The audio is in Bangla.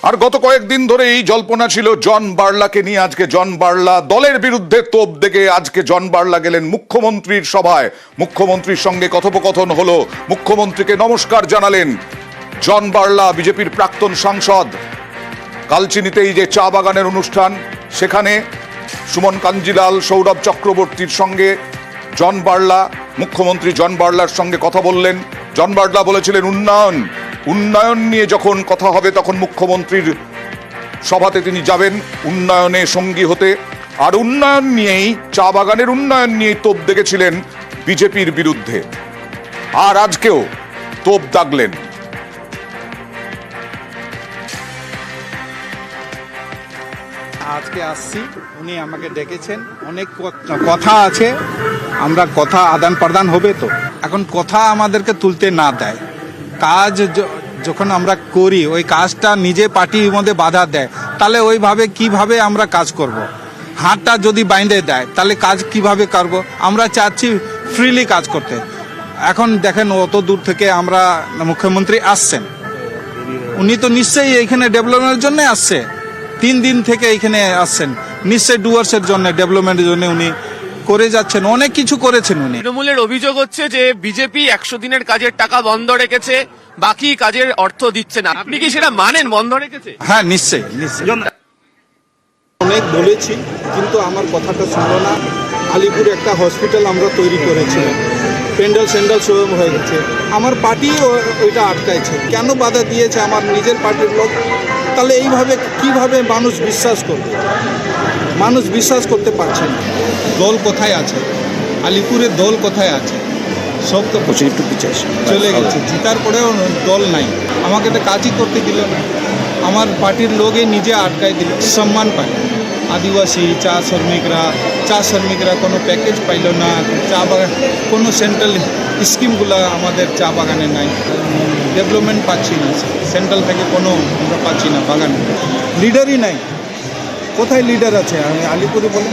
আর গত কয়েকদিন ধরেই জল্পনা ছিল জন বার্লাকে নিয়ে। আজকে জন বার্লা দলের বিরুদ্ধে তোপ দেখে আজকে জন বার্লা গেলেন মুখ্যমন্ত্রীর সভায়। মুখ্যমন্ত্রীর সঙ্গে কথোপকথন হলো, মুখ্যমন্ত্রীকে নমস্কার জানালেন জন বার্লা, বিজেপির প্রাক্তন সাংসদ। কালচিনিতে এই যে চা বাগানের অনুষ্ঠান, সেখানে সুমন কাঞ্জিলাল, সৌরভ চক্রবর্তীর সঙ্গে জন বার্লা, মুখ্যমন্ত্রী জন বার্লার সঙ্গে কথা বললেন। জন বার্লা বলেছিলেন উন্নয়ন নিয়ে যখন কথা হবে তখন মুখ্যমন্ত্রীর সভাতে তিনি যাবেন উন্নয়নে সঙ্গী হতে। আর উন্নয়ন নিয়েই, চা বাগানের উন্নয়ন নিয়েই তোপ দেখেছিলেন বিজেপির বিরুদ্ধে। আর আজকেও তোপ দাগলেন। আজকে আসছি, উনি আমাকে ডেকেছেন, অনেক কথা আছে, আমরা কথা আদান প্রদান হবে। তো এখন কথা আমাদেরকে তুলতে না দেয়, কাজ যখন আমরা করি ওই কাজটা নিজে পার্টির মধ্যে বাধা দেয়, তাহলে ওইভাবে কিভাবে আমরা কাজ করব। হাতটা যদি বাইন্ধে দেয় তাহলে কাজ কিভাবে করব। আমরা চাচ্ছি ফ্রিলি কাজ করতে। এখন দেখেন অত দূর থেকে আমরা মুখ্যমন্ত্রী আসছেন, উনি তো নিশ্চয়ই এইখানে ডেভেলপমেন্টের জন্য আসছে। 3 দিন থেকে এখানে আসছেন, নিশ্চয়ই ডুয়ার্সের জন্য, ডেভেলপমেন্টের জন্য উনি করে যাচ্ছেন, অনেক কিছু করেছেন উনি। তৃণমূলের অভিযোগ হচ্ছে যে বিজেপি 100 দিনের কাজের টাকা বন্ধ রেখেছে, বাকি কাজের অর্থ দিচ্ছে না। আপনি কি সেটা মানেন বন্ধ রেখেছে? হ্যাঁ, নিশ্চয়ই নিশ্চয়ই। অনেক বলেছি কিন্তু আমার কথাটা শুনলো না। আলিপুরে একটা হসপিটাল আমরা তৈরি করেছিলাম, প্যান্ডেল স্যান্ডেল সব হয়ে গেছে, আমার পার্টি ওইটা আটকাইছে। কেন বাধা দিয়েছে আমার নিজের পার্টির লোক? তাহলে এইভাবে কিভাবে মানুষ বিশ্বাস করবে? মানুষ বিশ্বাস করতে পারছে না। দল কোথায় আছে? আলিপুরের দল কোথায় আছে? সব তো একটু পিছিয়ে চলে গেছে, জিতার পরেও দল নাই। আমাকে তো কাজই করতে দিল না, আমার পার্টির লোকে নিজে আটকাই দিল। সম্মান পায় আদিবাসী চা শ্রমিকরা কোনো প্যাকেজ পাইল না, চা বাগান কোনো সেন্ট্রাল স্কিমগুলো আমাদের চা বাগানে নাই, ডেভেলপমেন্ট পাচ্ছি না, সেন্ট্রাল থেকে কোনো আমরা পাচ্ছি না, বাগানে লিডারই নাই। কোথায় লিডার আছে? আমি আলিপুরে বলি